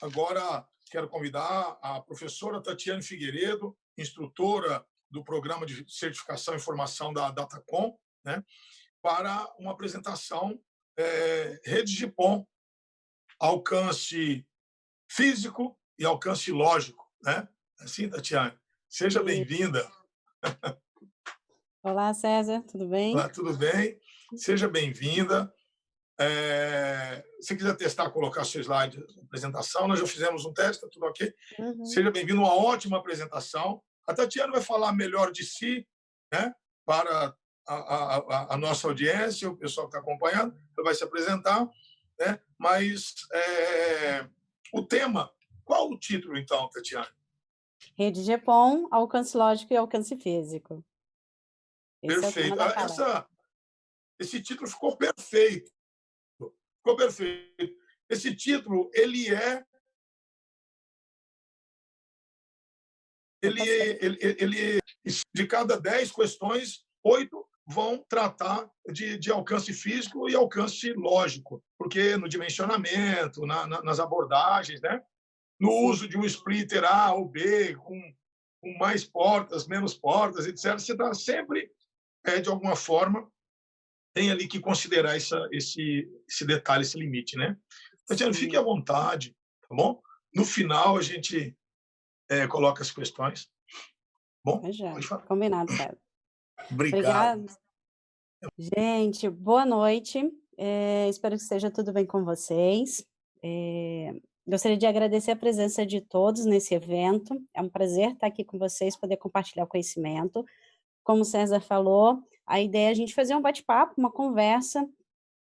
Agora, quero convidar a professora Tatiane Figueiredo, instrutora do Programa de Certificação e Formação da Datacom, né, para uma apresentação Redes de POM, alcance físico e alcance lógico. Né? Assim, Tatiane, seja bem-vinda. Olá, César, tudo bem? Olá, tudo bem? Seja bem-vinda. Se quiser testar, colocar seu slide de apresentação, nós já fizemos um teste, está tudo ok? Seja bem-vindo, uma ótima apresentação. A Tatiana vai falar melhor de si, né, para a nossa audiência, o pessoal que está acompanhando, ela vai se apresentar, né, mas o tema, qual o título, então, Tatiana? Rede GPON, alcance lógico e alcance físico. Esse Perfeito. é o tema da palestra. Esse título ficou perfeito. Ficou perfeito. Esse título, ele de cada 10 questões, 8 vão tratar de alcance físico e alcance lógico, porque no dimensionamento, nas abordagens, né? No uso de um splitter A ou B, com mais portas, menos portas, etc., você está sempre, de alguma forma, tem ali que considerar esse detalhe, esse limite. Né? Tatiana, fique à vontade, tá bom? No final, a gente coloca as questões. Bom, pode falar. Combinado, César. Obrigado. Obrigada. Gente, boa noite. Espero que esteja tudo bem com vocês. Gostaria de agradecer a presença de todos nesse evento. É um prazer estar aqui com vocês, poder compartilhar o conhecimento. Como o César falou, a ideia é a gente fazer um bate-papo, uma conversa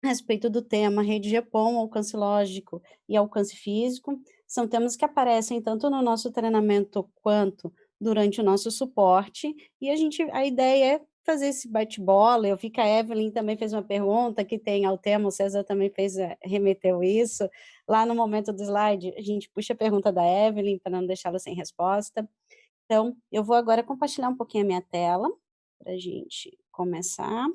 a respeito do tema Rede GPON, alcance lógico e alcance físico. São temas que aparecem tanto no nosso treinamento quanto durante o nosso suporte, e a ideia é fazer esse bate-bola. Eu vi que a Evelyn também fez uma pergunta que tem ao tema, o César também remeteu isso. Lá no momento do slide, a gente puxa a pergunta da Evelyn para não deixá-la sem resposta. Então, eu vou agora compartilhar um pouquinho a minha tela, para a gente começar.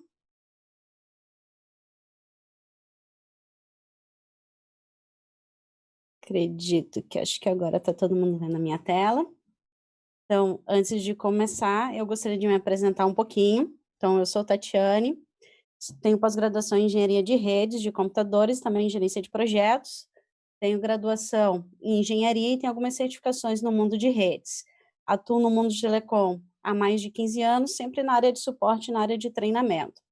Acredito que acho que agora está todo mundo vendo a minha tela. Então, antes de começar, eu gostaria de me apresentar um pouquinho. Então, eu sou Tatiane, tenho pós-graduação em Engenharia de Redes, de Computadores, também em Gerência de Projetos, tenho graduação em Engenharia e tenho algumas certificações no mundo de redes. Atuo no mundo de telecom há mais de 15 anos, sempre na área de suporte, na área de treinamento.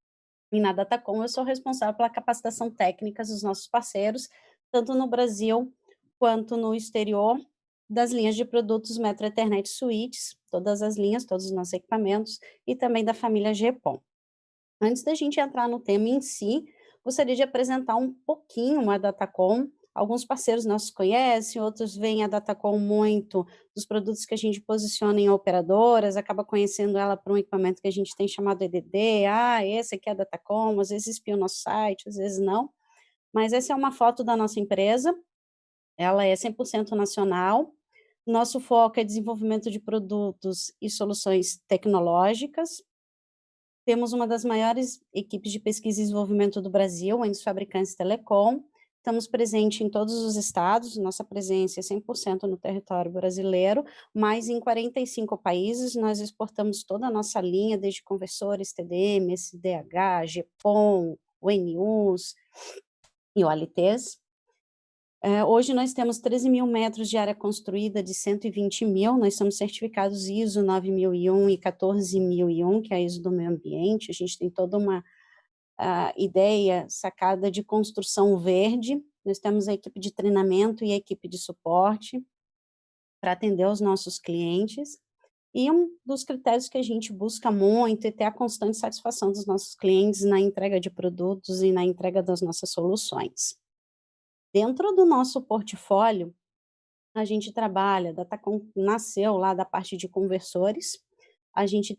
E na Datacom eu sou responsável pela capacitação técnica dos nossos parceiros, tanto no Brasil quanto no exterior, das linhas de produtos Metro Ethernet Switches, todas as linhas, todos os nossos equipamentos, e também da família GPON. Antes da gente entrar no tema em si, gostaria de apresentar um pouquinho a Datacom. Alguns parceiros nossos conhecem, outros veem a Datacom muito dos produtos que a gente posiciona em operadoras, acaba conhecendo ela por um equipamento que a gente tem chamado EDD, esse aqui é a Datacom, às vezes espia o nosso site, às vezes não, mas essa é uma foto da nossa empresa, ela é 100% nacional. Nosso foco é desenvolvimento de produtos e soluções tecnológicas. Temos uma das maiores equipes de pesquisa e desenvolvimento do Brasil, entre os fabricantes telecom. Estamos presentes em todos os estados, nossa presença é 100% no território brasileiro, mas em 45 países nós exportamos toda a nossa linha, desde conversores, TDM, SDH, GPON, UNUs e OLTs. Hoje nós temos 13 mil metros de área construída de 120 mil, nós somos certificados ISO 9001 e 14001, que é a ISO do meio ambiente. A gente tem toda uma ideia sacada de construção verde. Nós temos a equipe de treinamento e a equipe de suporte para atender os nossos clientes, e um dos critérios que a gente busca muito é ter a constante satisfação dos nossos clientes na entrega de produtos e na entrega das nossas soluções. Dentro do nosso portfólio, a gente trabalha, a Datacom nasceu lá da parte de conversores,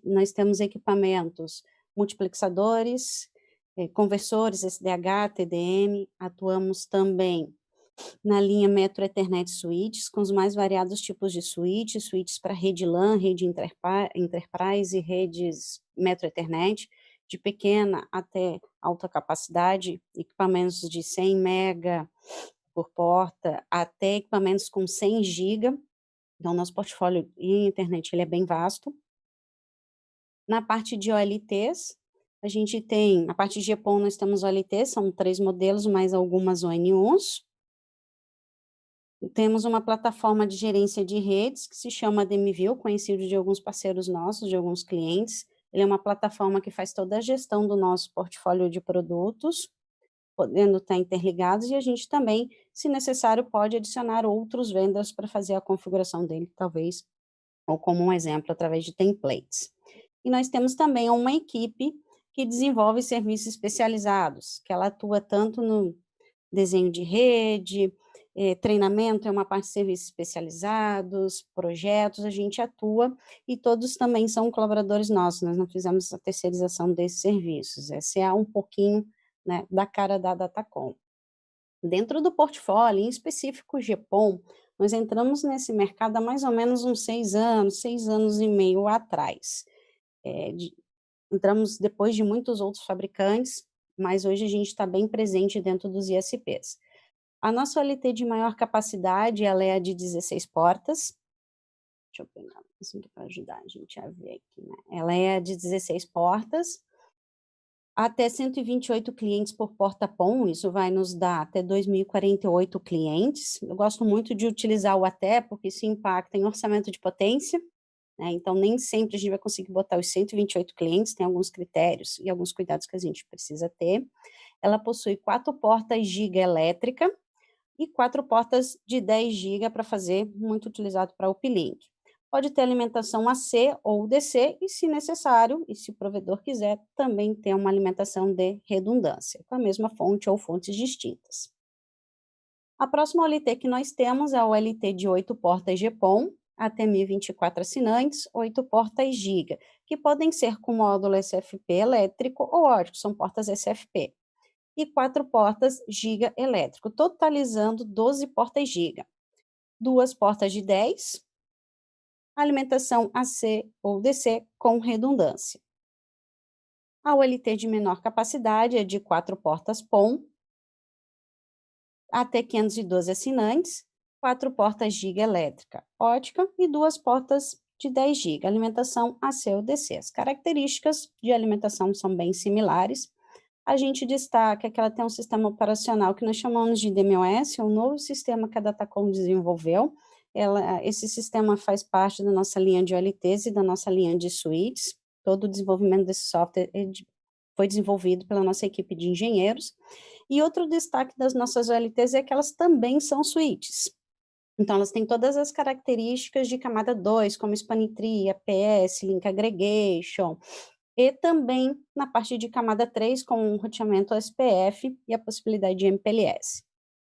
nós temos equipamentos multiplexadores, conversores, SDH, TDM, atuamos também na linha Metro Ethernet Switches, com os mais variados tipos de switches para rede LAN, rede Enterprise e redes Metro Ethernet, de pequena até alta capacidade, equipamentos de 100 mega, por porta até equipamentos com 100 GB. Então, nosso portfólio em internet ele é bem vasto. Na parte de OLTs, a gente tem, na parte de GPON nós temos OLTs, são 3 modelos, mais algumas ONUs. Temos uma plataforma de gerência de redes que se chama DMView, conhecido de alguns parceiros nossos, de alguns clientes. Ele é uma plataforma que faz toda a gestão do nosso portfólio de produtos, podendo estar interligados, e a gente também, se necessário, pode adicionar outros vendors para fazer a configuração dele, talvez, ou como um exemplo, através de templates. E nós temos também uma equipe que desenvolve serviços especializados, que ela atua tanto no desenho de rede, treinamento é uma parte de serviços especializados, projetos, a gente atua, e todos também são colaboradores nossos, nós não fizemos a terceirização desses serviços, essa é um pouquinho, né, da cara da Datacom. Dentro do portfólio, em específico o GPON, nós entramos nesse mercado há mais ou menos uns 6 anos e meio atrás. Entramos depois de muitos outros fabricantes, mas hoje a gente está bem presente dentro dos ISPs. A nossa OLT de maior capacidade, ela é a de 16 portas. Deixa eu pegar assim para ajudar a gente a ver aqui, né? Ela é a de 16 portas, até 128 clientes por porta PON, isso vai nos dar até 2.048 clientes. Eu gosto muito de utilizar o até, porque isso impacta em orçamento de potência, né? Então, nem sempre a gente vai conseguir botar os 128 clientes, tem alguns critérios e alguns cuidados que a gente precisa ter. Ela possui 4 portas giga elétrica e 4 portas de 10 GB para fazer, muito utilizado para uplink. Pode ter alimentação AC ou DC e, se necessário, e se o provedor quiser, também ter uma alimentação de redundância, com a mesma fonte ou fontes distintas. A próxima OLT que nós temos é a OLT de 8 portas GPON, até 1.024 assinantes, 8 portas giga, que podem ser com módulo SFP elétrico ou ótico, são portas SFP. E 4 portas giga elétrico, totalizando 12 portas giga. 2 portas de 10, alimentação AC ou DC com redundância. A OLT de menor capacidade é de 4 portas PON, até 512 assinantes, 4 portas giga elétrica ótica e 2 portas de 10 GB, alimentação AC ou DC. As características de alimentação são bem similares. A gente destaca que ela tem um sistema operacional que nós chamamos de DMOS, é um novo sistema que a Datacom desenvolveu. Esse sistema faz parte da nossa linha de OLTs e da nossa linha de suítes. Todo o desenvolvimento desse software foi desenvolvido pela nossa equipe de engenheiros. E outro destaque das nossas OLTs é que elas também são suítes. Então, elas têm todas as características de camada 2, como Spanning Tree, APS, Link Aggregation, e também na parte de camada 3, com um roteamento SPF e a possibilidade de MPLS.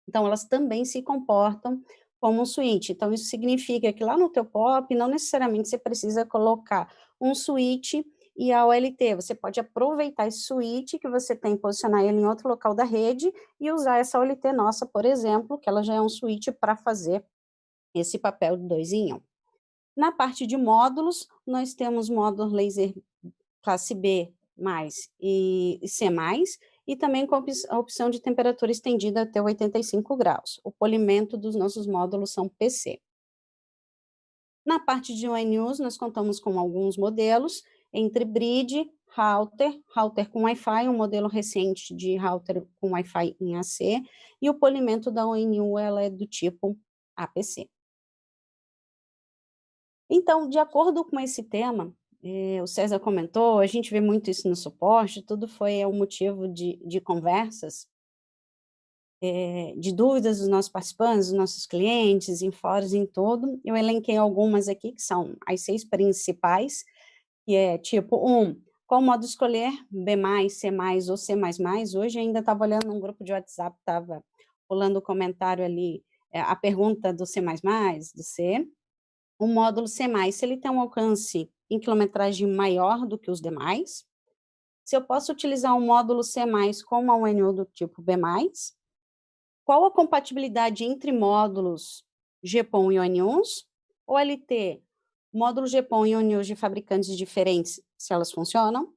Então, elas também se comportam como um switch. Então, isso significa que lá no teu POP, não necessariamente você precisa colocar um switch e a OLT. Você pode aproveitar esse switch que você tem, posicionar ele em outro local da rede e usar essa OLT nossa, por exemplo, que ela já é um switch para fazer esse papel de 2 em 1. Na parte de módulos, nós temos módulo laser classe B+, e C+, e também com a opção de temperatura estendida até 85 graus. O polimento dos nossos módulos são PC. Na parte de ONUs, nós contamos com alguns modelos, entre bridge, router com Wi-Fi, um modelo recente de router com Wi-Fi em AC, e o polimento da ONU ela é do tipo APC. Então, de acordo com esse tema, o César comentou, a gente vê muito isso no suporte, tudo foi um motivo de conversas, de dúvidas dos nossos participantes, dos nossos clientes, em fóruns, em tudo. Eu elenquei algumas aqui, que são as 6 principais, que é tipo 1, qual modo escolher, B+, C+, ou C++. Hoje ainda estava olhando num grupo de WhatsApp, estava rolando o comentário ali, a pergunta do C++, do C. O módulo C+, se ele tem um alcance em quilometragem maior do que os demais, se eu posso utilizar um módulo C+, com uma UNU do tipo B+, qual a compatibilidade entre módulos GPON e ONUs, OLT, módulo GPON e ONUs de fabricantes diferentes, se elas funcionam,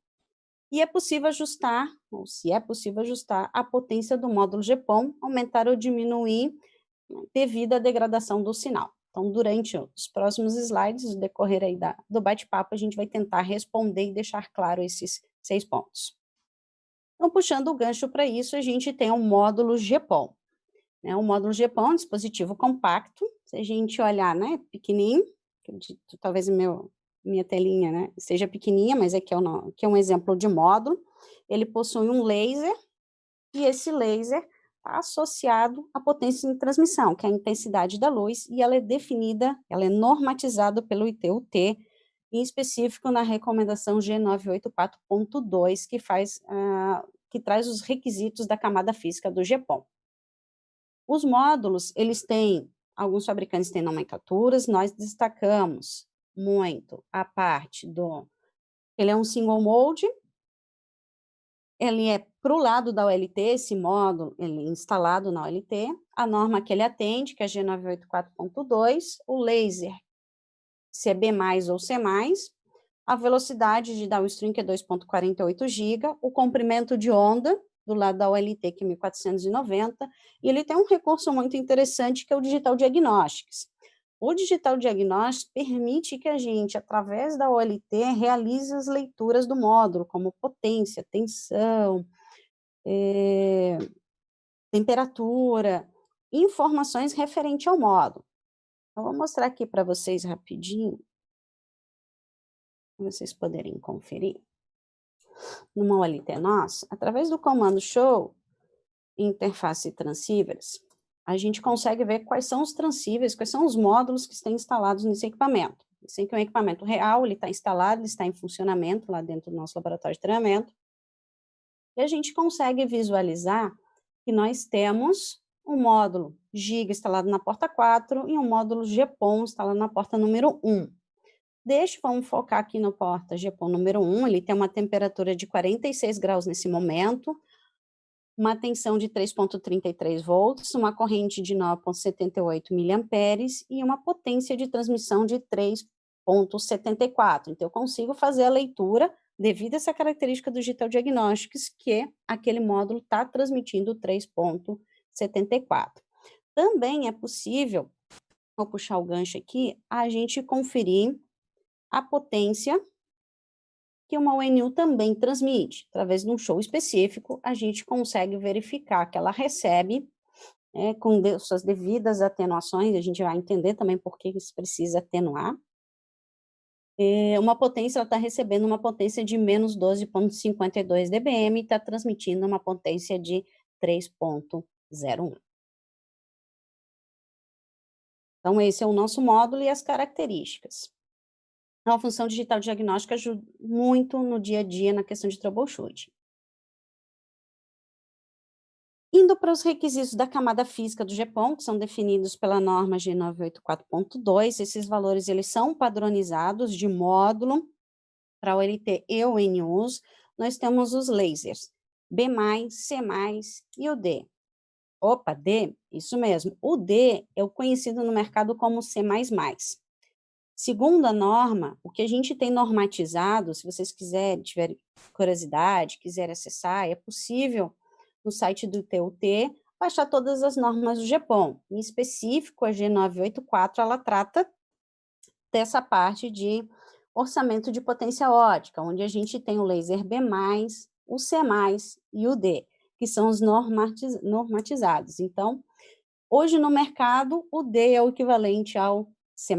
E é possível ajustar, ou se é possível ajustar, a potência do módulo GPON, aumentar ou diminuir devido à degradação do sinal. Então, durante os próximos slides, no decorrer aí do bate-papo, a gente vai tentar responder e deixar claro esses 6 pontos. Então, puxando o gancho para isso, a gente tem o módulo GPON. Né? O módulo GPON é um dispositivo compacto, se a gente olhar, né, pequenininho, talvez minha telinha, né, seja pequenininha, mas aqui é um exemplo de módulo. Ele possui um laser, e esse laser está associado à potência de transmissão, que é a intensidade da luz, e ela é definida, ela é normatizada pelo ITU-T, em específico na recomendação G984.2, que traz os requisitos da camada física do GPON. Os módulos, alguns fabricantes têm nomenclaturas, nós destacamos muito a parte ele é um single mode, ele é para o lado da OLT, esse módulo, ele é instalado na OLT, a norma que ele atende, que é G984.2, o laser, se é B+, ou C+, a velocidade de downstream, que é 2.48 GB, o comprimento de onda, do lado da OLT, que é 1490, e ele tem um recurso muito interessante, que é o Digital Diagnostics. O Digital Diagnostics permite que a gente, através da OLT, realize as leituras do módulo, como potência, tensão, temperatura, informações referentes ao módulo. Então, vou mostrar aqui para vocês rapidinho, para vocês poderem conferir. Numa OLT nossa, através do comando show, interface transceivers, a gente consegue ver quais são os transceivers, quais são os módulos que estão instalados nesse equipamento. Esse aqui é um equipamento real, ele está instalado, ele está em funcionamento lá dentro do nosso laboratório de treinamento. E a gente consegue visualizar que nós temos um módulo Giga instalado na porta 4 e um módulo GPON instalado na porta número 1. Vamos focar aqui na porta GPON número 1, ele tem uma temperatura de 46 graus nesse momento, uma tensão de 3.33 volts, uma corrente de 9.78 miliamperes e uma potência de transmissão de 3.74. Então, eu consigo fazer a leitura devido a essa característica do Digital Diagnostics, que aquele módulo está transmitindo 3.74. Também é possível, vou puxar o gancho aqui, a gente conferir a potência que uma ONU também transmite. Através de um show específico, a gente consegue verificar que ela recebe, com suas devidas atenuações, a gente vai entender também por que isso precisa atenuar. Uma potência, ela está recebendo uma potência de menos 12.52 dBm e está transmitindo uma potência de 3.01. Então, esse é o nosso módulo e as características. A função digital diagnóstica ajuda muito no dia a dia na questão de troubleshooting. Indo para os requisitos da camada física do GPON, que são definidos pela norma G984.2, esses valores eles são padronizados de módulo para OLT e ONUs. Nós temos os lasers B+, C+, e o D. Opa, D, isso mesmo. O D é o conhecido no mercado como C++. Segundo a norma, o que a gente tem normatizado, se vocês tiverem curiosidade, quiserem acessar, é possível no site do ITU-T baixar todas as normas do GPON. Em específico, a G984, ela trata dessa parte de orçamento de potência ótica, onde a gente tem o laser B+, o C+, e o D, que são os normatizados. Então, hoje no mercado, o D é o equivalente ao C++.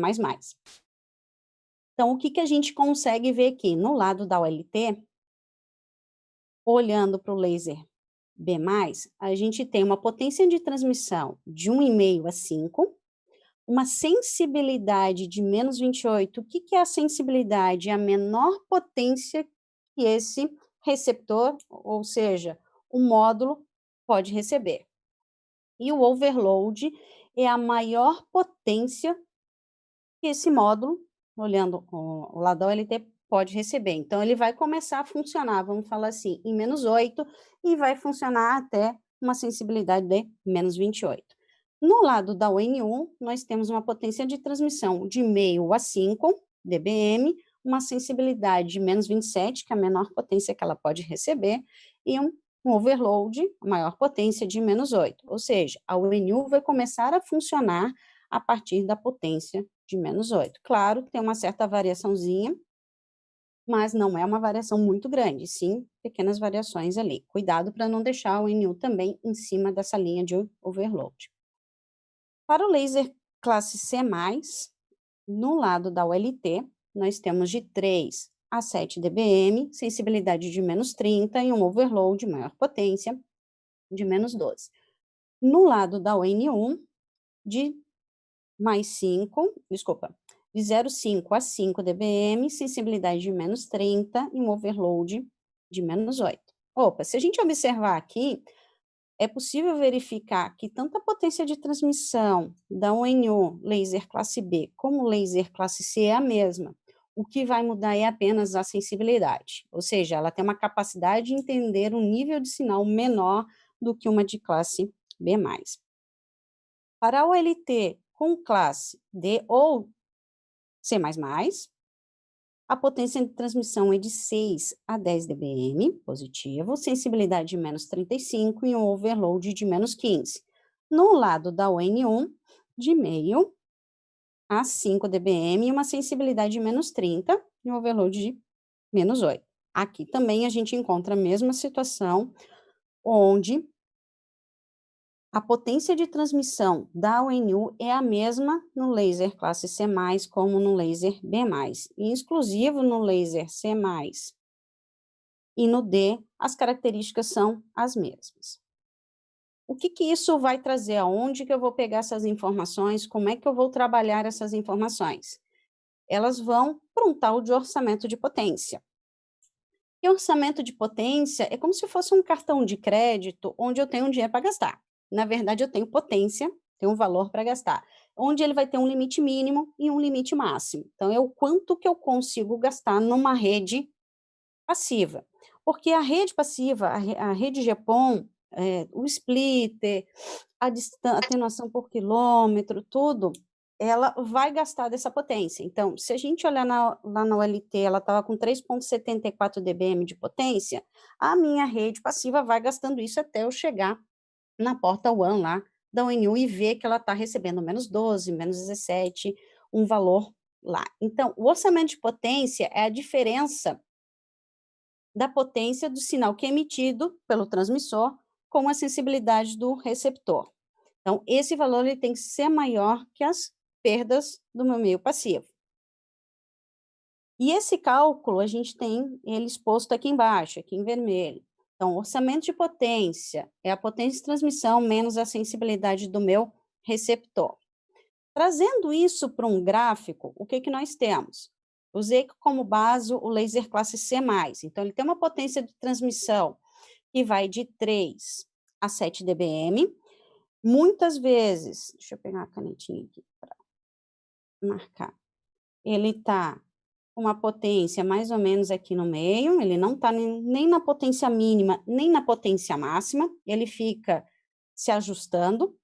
Então, o que a gente consegue ver aqui? No lado da OLT, olhando para o laser B+, a gente tem uma potência de transmissão de 1,5 a 5, uma sensibilidade de menos 28. O que é a sensibilidade? É a menor potência que esse receptor, ou seja, o módulo, pode receber. E o overload é a maior potência que esse módulo, olhando o lado da OLT, pode receber. Então, ele vai começar a funcionar, vamos falar assim, em menos 8, e vai funcionar até uma sensibilidade de menos 28. No lado da ONU, nós temos uma potência de transmissão de 0,5 a 5 dBm, uma sensibilidade de menos 27, que é a menor potência que ela pode receber, e um overload, a maior potência, de menos 8. Ou seja, a UNU vai começar a funcionar a partir da potência de menos 8. Claro, tem uma certa variaçãozinha, mas não é uma variação muito grande, sim pequenas variações ali. Cuidado para não deixar o NU também em cima dessa linha de overload. Para o laser classe C+, no lado da ULT, nós temos de 3 a 7 dBm, sensibilidade de menos 30 e um overload, maior potência, de menos 12. No lado da UN1, de 0,5 a 5 dBm, sensibilidade de menos 30 e um overload de menos 8. Opa, se a gente observar aqui, é possível verificar que tanto a potência de transmissão da UNU laser classe B como laser classe C é a mesma. O que vai mudar é apenas a sensibilidade, ou seja, ela tem uma capacidade de entender um nível de sinal menor do que uma de classe B+. Para a OLT com classe D ou C++, a potência de transmissão é de 6 a 10 dBm, positivo, sensibilidade de menos 35 e um overload de menos 15. No lado da UN1, de meio a 5 dBm e uma sensibilidade de menos 30 e um overload de menos 8. Aqui também a gente encontra a mesma situação, onde a potência de transmissão da UNU é a mesma no laser classe C+, como no laser B+, e exclusivo no laser C+. E no D, as características são as mesmas. O que isso vai trazer? Aonde que eu vou pegar essas informações? Como é que eu vou trabalhar essas informações? Elas vão para um tal de orçamento de potência. E orçamento de potência é como se fosse um cartão de crédito onde eu tenho um dinheiro para gastar. Na verdade, eu tenho potência, tenho um valor para gastar, onde ele vai ter um limite mínimo e um limite máximo. Então, é o quanto que eu consigo gastar numa rede passiva. Porque a rede passiva, a rede GPON, o splitter, a atenuação por quilômetro, tudo, ela vai gastar dessa potência. Então, se a gente olhar lá na OLT, ela estava com 3,74 dBm de potência, a minha rede passiva vai gastando isso até eu chegar na porta WAN lá da ONU e ver que ela está recebendo menos 12, menos 17, um valor lá. Então, o orçamento de potência é a diferença da potência do sinal que é emitido pelo transmissor com a sensibilidade do receptor. Então, esse valor ele tem que ser maior que as perdas do meu meio passivo. E esse cálculo, a gente tem ele exposto aqui embaixo, aqui em vermelho. Então, orçamento de potência é a potência de transmissão menos a sensibilidade do meu receptor. Trazendo isso para um gráfico, o que nós temos? Usei como base o laser classe C+. Então, ele tem uma potência de transmissão que vai de 3 a 7 dBm. Muitas vezes, deixa eu pegar uma canetinha aqui para marcar, ele está com uma potência mais ou menos aqui no meio, ele não está nem na potência mínima, nem na potência máxima, ele fica se ajustando,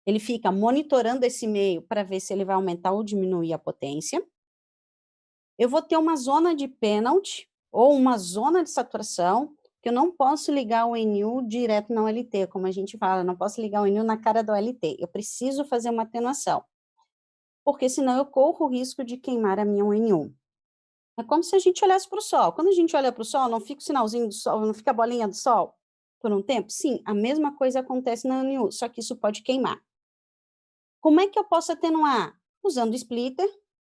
ele fica monitorando esse meio para ver se ele vai aumentar ou diminuir a potência. Eu vou ter uma zona de pênalti ou uma zona de saturação, que eu não posso ligar o NU direto na OLT, como a gente fala, eu não posso ligar o NU na cara da OLT, eu preciso fazer uma atenuação, porque senão eu corro o risco de queimar a minha ONU. É como se a gente olhasse para o sol. Quando a gente olha para o sol, não fica o sinalzinho do sol, não fica a bolinha do sol por um tempo? Sim, a mesma coisa acontece na ONU, só que isso pode queimar. Como é que eu posso atenuar? Usando splitter,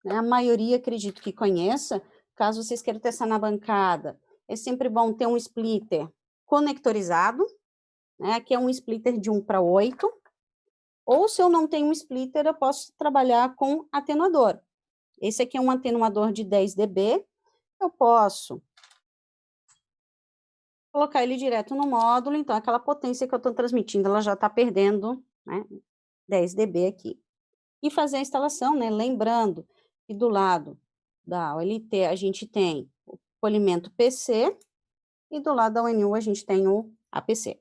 né? A maioria acredito que conheça, caso vocês queiram testar na bancada, é sempre bom ter um splitter conectorizado, né? Que é um splitter de 1 para 8, ou se eu não tenho um splitter, eu posso trabalhar com atenuador. Esse aqui é um atenuador de 10 dB, eu posso colocar ele direto no módulo, então aquela potência que eu estou transmitindo, ela já está perdendo, né, 10 dB aqui. E fazer a instalação, né, lembrando que do lado da OLT a gente tem o polimento PC e do lado da ONU a gente tem o APC.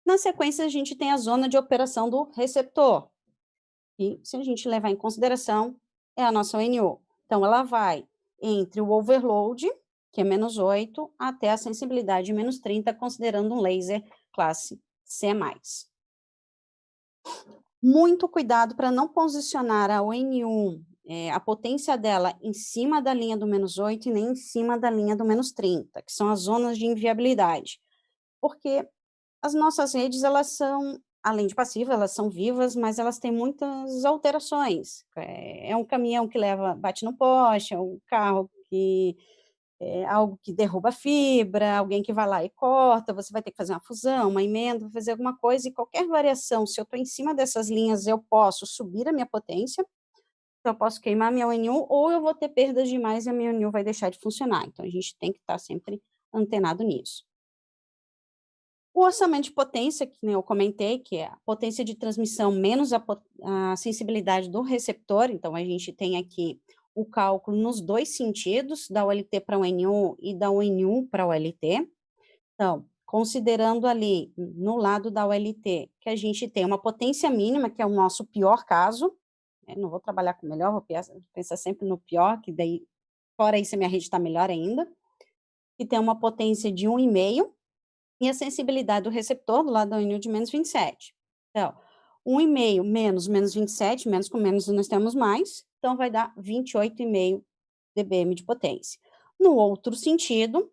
Na sequência, a gente tem a zona de operação do receptor, e se a gente levar em consideração, é a nossa ONU. Então, ela vai entre o overload, que é -8, até a sensibilidade -30, considerando um laser classe C+. Muito cuidado para não posicionar a ONU, a potência dela em cima da linha do -8 e nem em cima da linha do -30, que são as zonas de inviabilidade. Porque as nossas redes, elas são, além de passivas, elas são vivas, mas elas têm muitas alterações. É um caminhão que bate no poste, é um carro que algo que derruba a fibra, alguém que vai lá e corta, você vai ter que fazer uma fusão, uma emenda, fazer alguma coisa, e qualquer variação, se eu estou em cima dessas linhas, eu posso subir a minha potência, então eu posso queimar a minha ONU, ou eu vou ter perdas demais e a minha ONU vai deixar de funcionar. Então, a gente tem que estar sempre antenado nisso. O orçamento de potência, que eu comentei, que é a potência de transmissão menos a sensibilidade do receptor, então a gente tem aqui o cálculo nos dois sentidos, da OLT para a ONU e da ONU para a OLT. Então, considerando ali, no lado da OLT, que a gente tem uma potência mínima, que é o nosso pior caso, não vou trabalhar com o melhor, vou pensar sempre no pior, que daí, fora isso, a minha rede está melhor ainda, que tem uma potência de 1,5, e a sensibilidade do receptor do lado da ONU de -27. Então, 1,5 menos -27, menos com menos nós temos mais, então vai dar 28,5 dBm de potência. No outro sentido,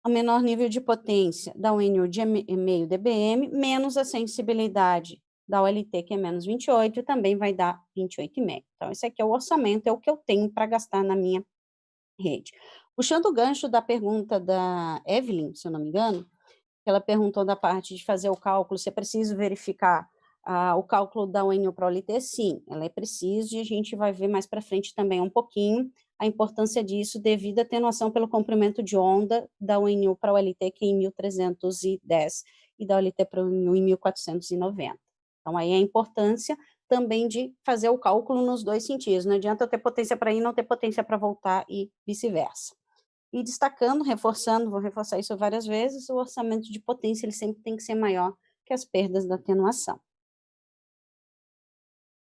o menor nível de potência da ONU de 0,5 dBm, menos a sensibilidade da OLT, que é menos 28, também vai dar 28,5. Então, esse aqui é o orçamento, é o que eu tenho para gastar na minha rede. Puxando o gancho da pergunta da Evelyn, se eu não me engano, ela perguntou da parte de fazer o cálculo, se é preciso verificar o cálculo da ONU para a OLT, sim, ela é preciso, e a gente vai ver mais para frente também um pouquinho a importância disso devido à atenuação pelo comprimento de onda da ONU para a OLT, que é em 1310, e da OLT para a ONU em 1490. Então, aí a importância também de fazer o cálculo nos dois sentidos, não adianta eu ter potência para ir e não ter potência para voltar e vice-versa. E destacando, reforçando, vou reforçar isso várias vezes, o orçamento de potência ele sempre tem que ser maior que as perdas da atenuação.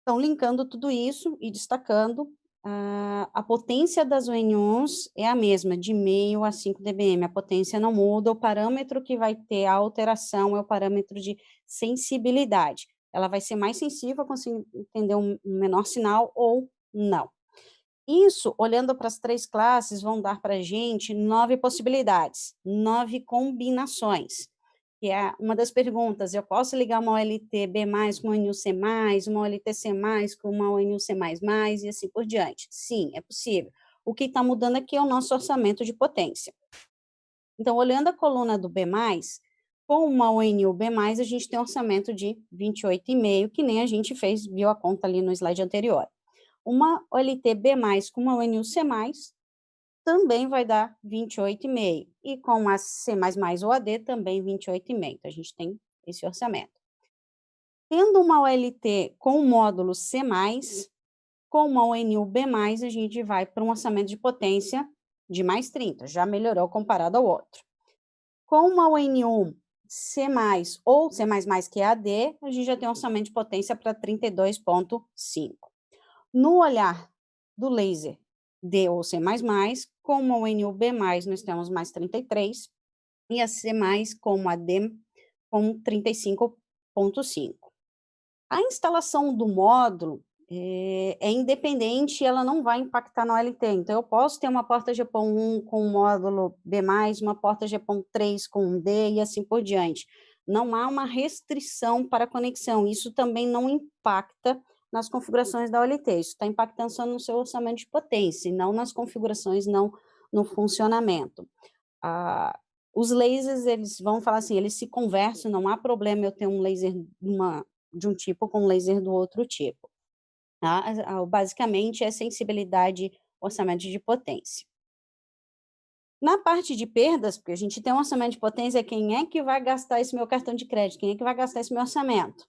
Então, linkando tudo isso e destacando, a potência das ONUs é a mesma, de 0,5 a 5 dBm, a potência não muda, o parâmetro que vai ter a alteração é o parâmetro de sensibilidade. Ela vai ser mais sensível, conseguir entender um menor sinal ou não. Isso, olhando para as 3 classes, vão dar para a gente 9 possibilidades, 9 combinações, que é uma das perguntas, eu posso ligar uma OLT B+, com uma ONU C+, uma OLT C+, com uma ONU C++, e assim por diante. Sim, é possível. O que está mudando aqui é o nosso orçamento de potência. Então, olhando a coluna do B+, com uma ONU B+, a gente tem um orçamento de 28,5, que nem a gente viu a conta ali no slide anterior. Uma OLT B+, com uma ONU C+, também vai dar 28,5. E com a C++ ou AD, também 28,5. Então, a gente tem esse orçamento. Tendo uma OLT com módulo C+, com uma ONU B+, a gente vai para um orçamento de potência de mais 30. Já melhorou comparado ao outro. Com uma ONU C+, ou C++, que é AD, a gente já tem um orçamento de potência para 32,5. No olhar do laser D ou C++, como a ONU B+, nós temos mais 33, e a C+, como a D, com 35,5. A instalação do módulo é independente, ela não vai impactar na OLT. Então, eu posso ter uma porta GPON 1 com um módulo B+, uma porta GPON 3 com um D, e assim por diante. Não há uma restrição para a conexão. Isso também não impacta nas configurações da OLT, isso está impactando só no seu orçamento de potência, e não nas configurações, não no funcionamento. Os lasers, eles vão falar assim, eles se conversam, não há problema eu ter um laser de um tipo com um laser do outro tipo. Tá? Basicamente, é sensibilidade, orçamento de potência. Na parte de perdas, porque a gente tem um orçamento de potência, quem é que vai gastar esse meu cartão de crédito? Quem é que vai gastar esse meu orçamento?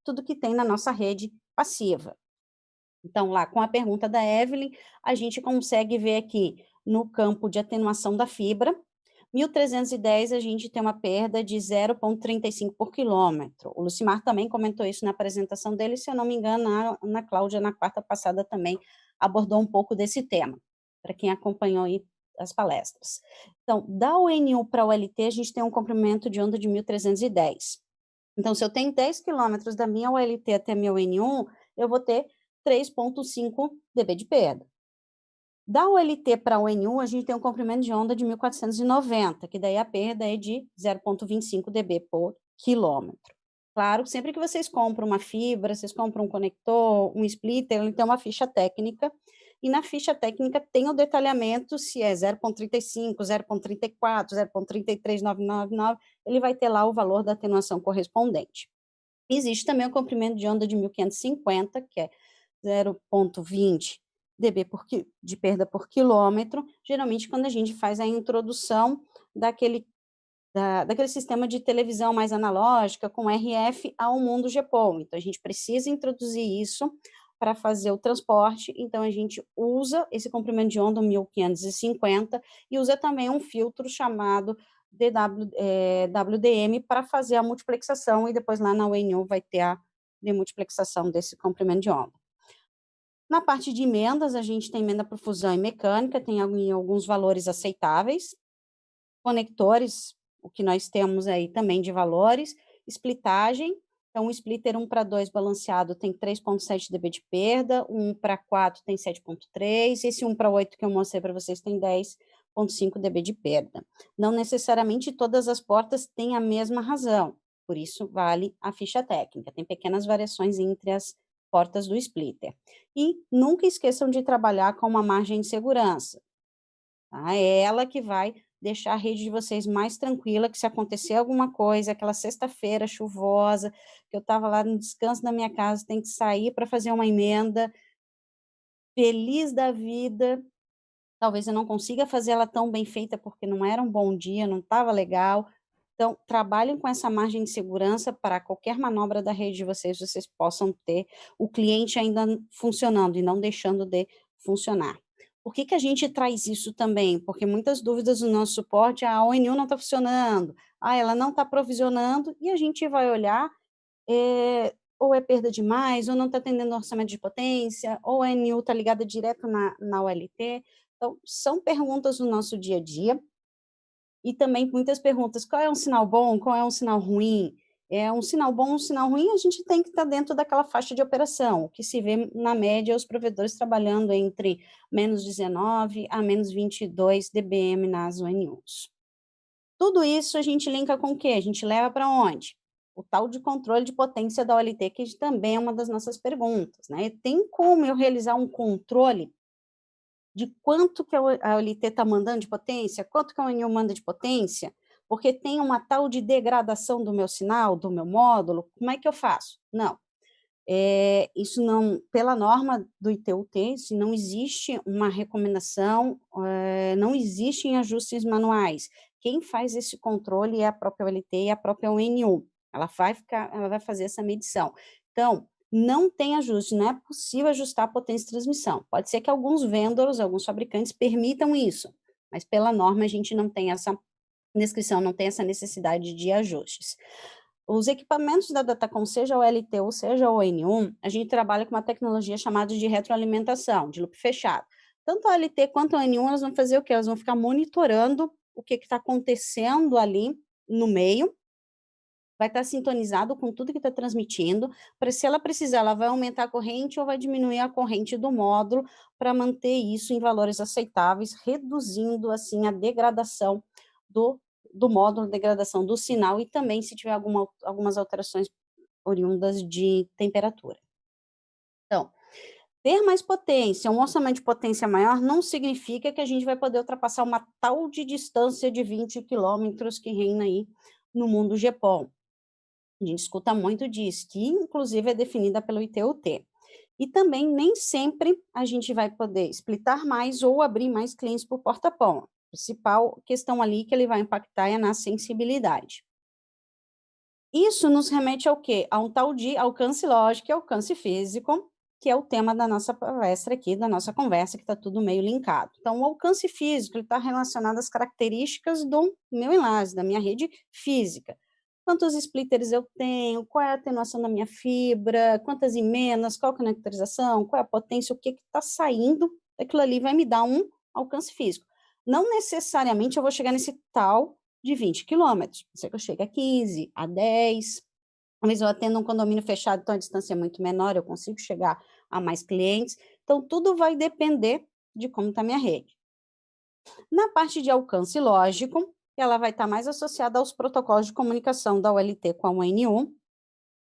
Tudo que tem na nossa rede passiva. Então, lá com a pergunta da Evelyn, a gente consegue ver aqui no campo de atenuação da fibra, 1.310 a gente tem uma perda de 0,35 por quilômetro. O Lucimar também comentou isso na apresentação dele, se eu não me engano, a Ana Cláudia, na quarta passada, também abordou um pouco desse tema, para quem acompanhou aí as palestras. Então, da ONU para a OLT, a gente tem um comprimento de onda de 1.310. Então, se eu tenho 10 quilômetros da minha OLT até a minha ON1, eu vou ter 3,5 dB de perda. Da OLT para a ON1, a gente tem um comprimento de onda de 1.490, que daí a perda é de 0,25 dB por quilômetro. Claro, sempre que vocês compram uma fibra, vocês compram um conector, um splitter, ele tem uma ficha técnica, e na ficha técnica tem o detalhamento se é 0,35, 0,34, 0,33999, ele vai ter lá o valor da atenuação correspondente. Existe também o comprimento de onda de 1.550, que é 0,20 dB de perda por quilômetro, geralmente quando a gente faz a introdução daquele sistema de televisão mais analógica, com RF, ao mundo GPON. Então, a gente precisa introduzir isso para fazer o transporte, então a gente usa esse comprimento de onda 1550 e usa também um filtro chamado WDM para fazer a multiplexação, e depois lá na UNU vai ter a demultiplexação desse comprimento de onda. Na parte de emendas, a gente tem emenda por fusão e mecânica, tem alguns valores aceitáveis. Conectores, o que nós temos aí também de valores. Splitagem, então um splitter 1:2 balanceado tem 3,7 dB de perda, 1:4 tem 7,3, esse 1:8 que eu mostrei para vocês tem 10,5 dB de perda. Não necessariamente todas as portas têm a mesma razão, por isso vale a ficha técnica, tem pequenas variações entre as portas do splitter. E nunca esqueçam de trabalhar com uma margem de segurança. Tá? É ela que vai deixar a rede de vocês mais tranquila, que se acontecer alguma coisa, aquela sexta-feira chuvosa, que eu estava lá no descanso da minha casa, tem que sair para fazer uma emenda, feliz da vida, talvez eu não consiga fazer ela tão bem feita porque não era um bom dia, não estava legal. Então, trabalhem com essa margem de segurança para qualquer manobra da rede de vocês, vocês possam ter o cliente ainda funcionando e não deixando de funcionar. Por que a gente traz isso também? Porque muitas dúvidas no nosso suporte, a ONU não está funcionando, ela não está provisionando, e a gente vai olhar, ou é perda demais, ou não está atendendo orçamento de potência, ou a ONU está ligada direto na OLT. Então, são perguntas do nosso dia a dia, e também muitas perguntas, qual é um sinal bom, qual é um sinal ruim? É um sinal bom, um sinal ruim, a gente tem que estar dentro daquela faixa de operação, o que se vê na média, os provedores trabalhando entre menos 19 a menos 22 dBm nas ONUs. Tudo isso a gente linka com o quê? A gente leva para onde? O tal de controle de potência da OLT, que também é uma das nossas perguntas, né? Tem como eu realizar um controle de quanto que a OLT está mandando de potência, quanto que a ONU manda de potência, porque tem uma tal de degradação do meu sinal, do meu módulo, como é que eu faço? Não. Isso não, pela norma do ITU-T, se não existe uma recomendação, não existem ajustes manuais. Quem faz esse controle é a própria OLT e a própria ONU. Ela vai fazer essa medição. Então, não tem ajuste, não é possível ajustar a potência de transmissão. Pode ser que alguns vendors, alguns fabricantes permitam isso, mas pela norma a gente não tem essa descrição, não tem essa necessidade de ajustes. Os equipamentos da Datacom, seja o LT ou seja o ON1, a gente trabalha com uma tecnologia chamada de retroalimentação, de loop fechado. Tanto a LT quanto a ON1, elas vão fazer o quê? Elas vão ficar monitorando o que está acontecendo ali no meio, vai estar sintonizado com tudo que está transmitindo, para se ela precisar, ela vai aumentar a corrente ou vai diminuir a corrente do módulo para manter isso em valores aceitáveis, reduzindo, assim, a degradação do módulo, degradação do sinal e também se tiver algumas alterações oriundas de temperatura. Então, ter mais potência, um orçamento de potência maior, não significa que a gente vai poder ultrapassar uma tal de distância de 20 quilômetros que reina aí no mundo GPON. A gente escuta muito disso, que inclusive é definida pelo ITU-T. E também nem sempre a gente vai poder splitar mais ou abrir mais clientes por porta-PON. A principal questão ali que ele vai impactar é na sensibilidade. Isso nos remete ao quê? A um tal de alcance lógico e alcance físico, que é o tema da nossa palestra aqui, da nossa conversa, que está tudo meio linkado. Então, o alcance físico está relacionado às características do meu enlace, da minha rede física. Quantos splitters eu tenho, qual é a atenuação da minha fibra, quantas emenas, qual a conectorização, qual é a potência, o que está saindo, aquilo ali vai me dar um alcance físico. Não necessariamente eu vou chegar nesse tal de 20 quilômetros, pode ser que eu chegue a 15, a 10, talvez eu atenda um condomínio fechado, então a distância é muito menor, eu consigo chegar a mais clientes. Então, tudo vai depender de como está a minha rede. Na parte de alcance lógico, ela vai estar mais associada aos protocolos de comunicação da OLT com a UNU,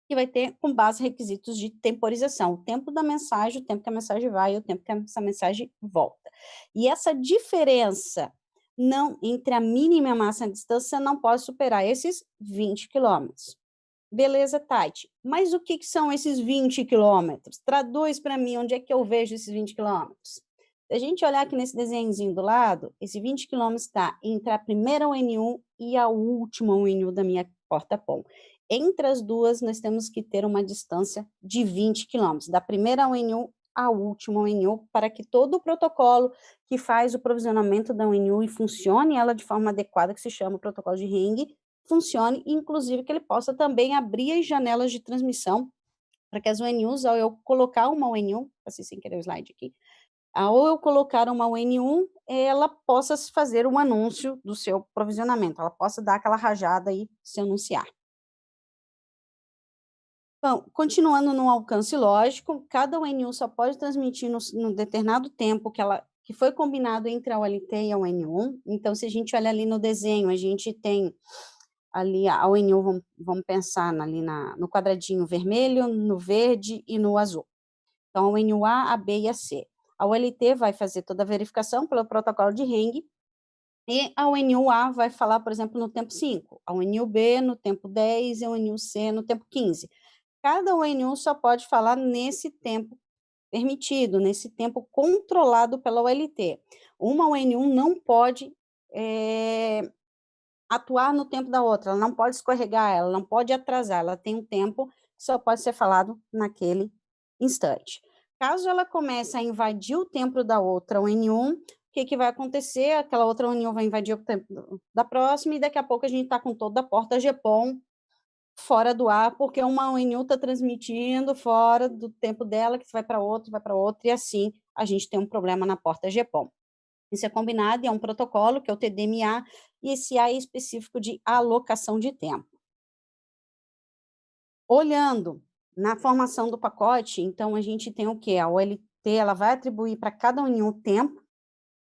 que vai ter com base requisitos de temporização, o tempo da mensagem, o tempo que a mensagem vai e o tempo que essa mensagem volta. E essa diferença não entre a mínima e a máxima distância não pode superar esses 20 quilômetros. Beleza, Tati, mas o que são esses 20 quilômetros? Traduz para mim onde é que eu vejo esses 20 quilômetros. Se a gente olhar aqui nesse desenhozinho do lado, esse 20 quilômetros está entre a primeira UNU e a última UNU da minha porta-pom. Entre as duas, nós temos que ter uma distância de 20 quilômetros, da primeira UNU à última UNU, para que todo o protocolo que faz o provisionamento da UNU e funcione ela de forma adequada, que se chama o protocolo de ring, funcione, inclusive que ele possa também abrir as janelas de transmissão, para que as UNUs, ao eu colocar uma UNU, assim sem querer o slide aqui, ao eu colocar uma UNU, ela possa fazer um anúncio do seu provisionamento, ela possa dar aquela rajada e se anunciar. Bom, continuando no alcance lógico, cada UNU só pode transmitir no determinado tempo que foi combinado entre a OLT e a UNU. Então, se a gente olha ali no desenho, a gente tem ali a UNU, vamos pensar ali no quadradinho vermelho, no verde e no azul. Então, a UNU A, B e a C. A OLT vai fazer toda a verificação pelo protocolo de ring, e a UNU A vai falar, por exemplo, no tempo 5, a UNU B no tempo 10 e a UNU C no tempo 15. Cada UNU só pode falar nesse tempo permitido, nesse tempo controlado pela OLT. Uma UNU não pode atuar no tempo da outra, ela não pode escorregar, ela não pode atrasar, ela tem um tempo que só pode ser falado naquele instante. Caso ela comece a invadir o tempo da outra UNU, o que vai acontecer? Aquela outra UNU vai invadir o tempo da próxima e daqui a pouco a gente está com toda a porta GPON fora do ar, porque uma UNU está transmitindo fora do tempo dela, que vai para outro, e assim a gente tem um problema na porta GPON. Isso é combinado e é um protocolo, que é o TDMA, e esse A é específico de alocação de tempo. Olhando na formação do pacote, então a gente tem o quê? A OLT ela vai atribuir para cada UNU o tempo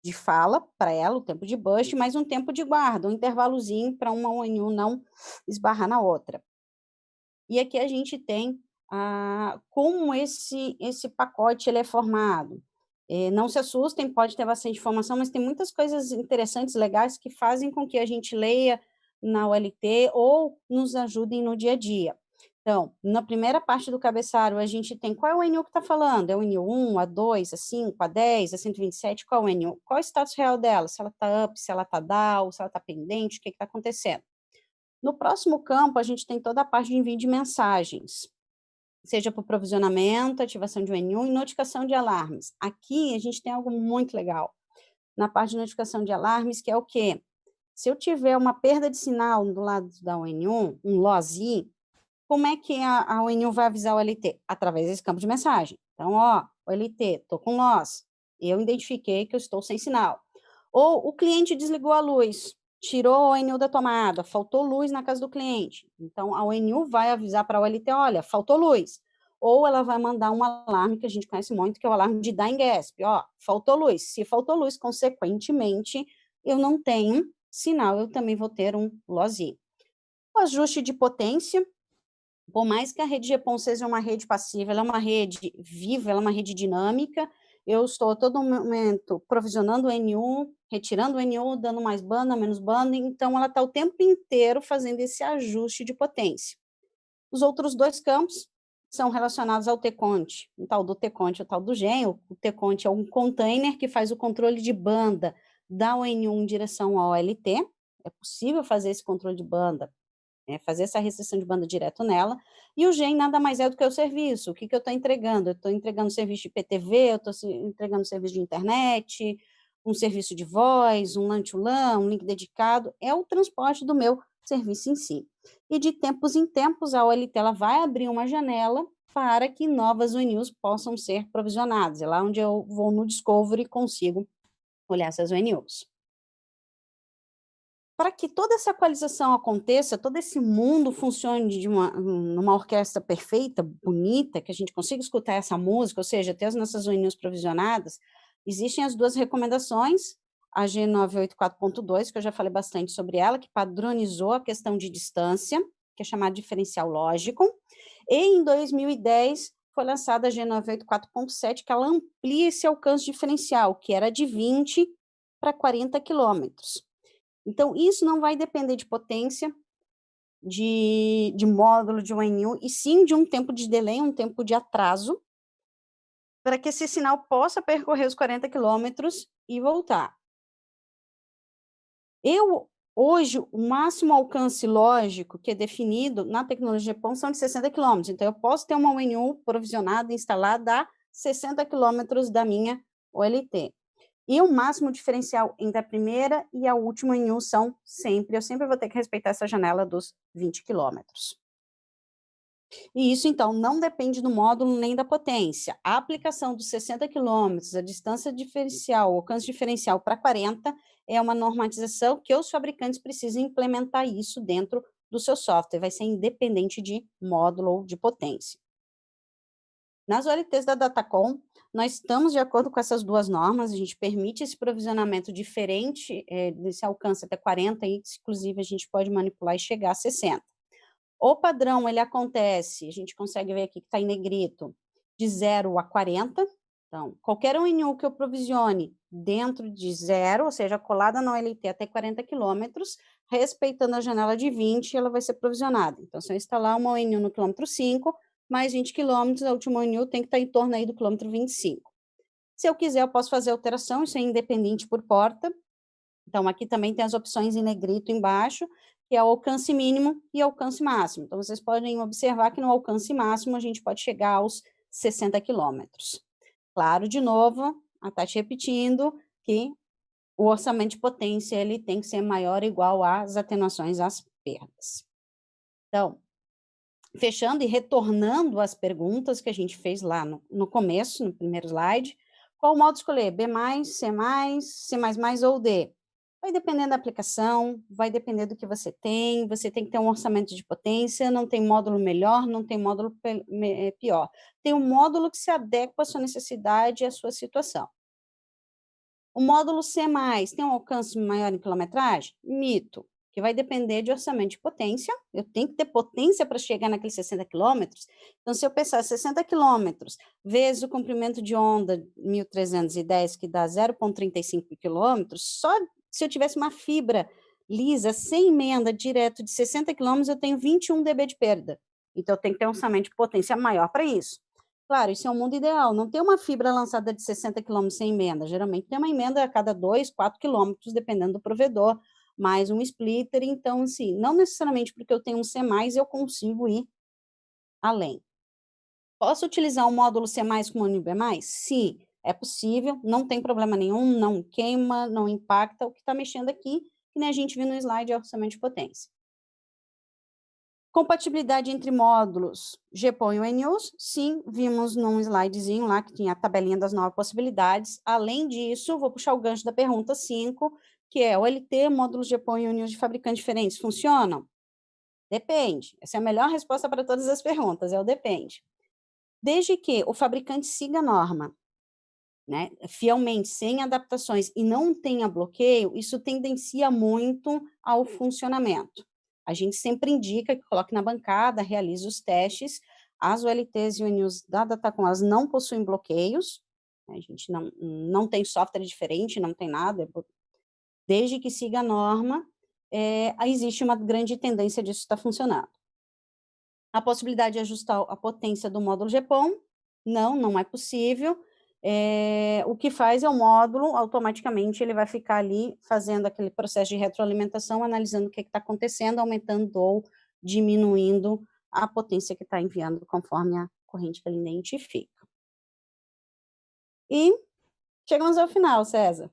de fala para ela, o tempo de burst, mais um tempo de guarda, um intervalozinho para uma UNU não esbarrar na outra. E aqui a gente tem como esse pacote ele é formado. Não se assustem, pode ter bastante informação, mas tem muitas coisas interessantes, legais, que fazem com que a gente leia na OLT ou nos ajudem no dia a dia. Então, na primeira parte do cabeçalho, a gente tem qual é o UNU que está falando? É o UNU 1, a 2, a 5, a 10, a 127, qual é o UNU? Qual é o status real dela? Se ela está up, se ela está down, se ela está pendente, o que está acontecendo? No próximo campo, a gente tem toda a parte de envio de mensagens, seja por provisionamento, ativação de UNU e notificação de alarmes. Aqui, a gente tem algo muito legal. Na parte de notificação de alarmes, que é o quê? Se eu tiver uma perda de sinal do lado da UNU, um loss, como é que a UNU vai avisar o LT? Através desse campo de mensagem. Então, OLT, estou com loss. Eu identifiquei que eu estou sem sinal. Ou o cliente desligou a luz, tirou a ONU da tomada, faltou luz na casa do cliente. Então, a ONU vai avisar para a OLT, olha, faltou luz. Ou ela vai mandar um alarme, que a gente conhece muito, que é o alarme de Dying Gasp. Faltou luz. Se faltou luz, consequentemente, eu não tenho sinal, eu também vou ter um loss. O ajuste de potência, por mais que a rede GPON seja uma rede passiva, ela é uma rede viva, ela é uma rede dinâmica, eu estou a todo momento provisionando o NU, retirando o NU, dando mais banda, menos banda, então ela está o tempo inteiro fazendo esse ajuste de potência. Os outros dois campos são relacionados ao TCONT, o tal do TCONT e o tal do GEN. O TCONT é um container que faz o controle de banda da ONU em direção ao OLT, é possível fazer esse controle de banda fazer essa restrição de banda direto nela, e o GEM nada mais é do que o serviço. O que eu estou entregando? Eu estou entregando serviço de IPTV, eu estou entregando serviço de internet, um serviço de voz, um LAN-to-LAN, um link dedicado, é o transporte do meu serviço em si. E de tempos em tempos, a OLT ela vai abrir uma janela para que novas ONUs possam ser provisionadas. É lá onde eu vou no Discovery e consigo olhar essas ONUs. Para que toda essa equalização aconteça, todo esse mundo funcione numa orquestra perfeita, bonita, que a gente consiga escutar essa música, ou seja, ter as nossas ONUs provisionadas, existem as duas recomendações, a G984.2, que eu já falei bastante sobre ela, que padronizou a questão de distância, que é chamada diferencial lógico, e em 2010 foi lançada a G984.7, que ela amplia esse alcance diferencial, que era de 20 para 40 quilômetros. Então, isso não vai depender de potência, de módulo, de ONU, e sim de um tempo de delay, um tempo de atraso, para que esse sinal possa percorrer os 40 quilômetros e voltar. Hoje, o máximo alcance lógico que é definido na tecnologia PON são de 60 quilômetros, então eu posso ter uma ONU provisionada, instalada a 60 quilômetros da minha OLT. E o máximo diferencial entre a primeira e a última ONU são eu sempre vou ter que respeitar essa janela dos 20 quilômetros. E isso, então, não depende do módulo nem da potência. A aplicação dos 60 quilômetros, a distância diferencial, o alcance diferencial para 40, é uma normatização que os fabricantes precisam implementar isso dentro do seu software, vai ser independente de módulo ou de potência. Nas OLTs da Datacom, nós estamos de acordo com essas duas normas, a gente permite esse provisionamento diferente desse alcance até 40, e inclusive a gente pode manipular e chegar a 60. O padrão, ele acontece, a gente consegue ver aqui que está em negrito, de 0 a 40, então, qualquer ONU que eu provisione dentro de 0, ou seja, colada na OLT até 40 quilômetros, respeitando a janela de 20, ela vai ser provisionada. Então, se eu instalar uma ONU no quilômetro 5, mais 20 quilômetros, a última ONU tem que estar em torno aí do quilômetro 25. Se eu quiser, eu posso fazer alteração, isso é independente por porta. Então, aqui também tem as opções em negrito embaixo, que é o alcance mínimo e alcance máximo. Então, vocês podem observar que no alcance máximo a gente pode chegar aos 60 quilômetros. Claro, de novo, a Tati repetindo que o orçamento de potência ele tem que ser maior ou igual às atenuações às perdas. Então, fechando e retornando às perguntas que a gente fez lá no começo, no primeiro slide, qual modo escolher? B+, C+, C++ ou D? Vai depender da aplicação, vai depender do que você tem que ter um orçamento de potência, não tem módulo melhor, não tem módulo pior. Tem um módulo que se adequa à sua necessidade e à sua situação. O módulo C+, tem um alcance maior em quilometragem? Mito, que vai depender de orçamento de potência, eu tenho que ter potência para chegar naqueles 60 quilômetros, então se eu pensar 60 quilômetros vezes o comprimento de onda 1310, que dá 0,35 quilômetros, só se eu tivesse uma fibra lisa, sem emenda, direto de 60 quilômetros, eu tenho 21 dB de perda, então eu tenho que ter um orçamento de potência maior para isso. Claro, isso é um mundo ideal, não tem uma fibra lançada de 60 quilômetros sem emenda, geralmente tem uma emenda a cada 2, 4 quilômetros, dependendo do provedor, mais um splitter, então, assim, não necessariamente porque eu tenho um C+, eu consigo ir além. Posso utilizar um módulo C+, como um B+? Sim, é possível, não tem problema nenhum, não queima, não impacta, o que está mexendo aqui, que nem a gente viu no slide, é orçamento de potência. Compatibilidade entre módulos GPON e ONUs, sim, vimos num slidezinho lá que tinha a tabelinha das 9 possibilidades. Além disso, vou puxar o gancho da pergunta 5, que é OLT, módulos GPON e ONUs de fabricantes diferentes, funcionam? Depende. Essa é a melhor resposta para todas as perguntas, é o depende. Desde que o fabricante siga a norma, né, fielmente, sem adaptações e não tenha bloqueio, isso tendencia muito ao funcionamento. A gente sempre indica que coloque na bancada, realize os testes. As OLTs e ONUs da Datacom, elas não possuem bloqueios, a gente não tem software diferente, não tem nada, desde que siga a norma, existe uma grande tendência disso estar funcionando. A possibilidade de ajustar a potência do módulo GPON, não é possível. O que faz é o módulo, automaticamente ele vai ficar ali fazendo aquele processo de retroalimentação, analisando o que está acontecendo, aumentando ou diminuindo a potência que está enviando conforme a corrente que ele identifica. E chegamos ao final, César.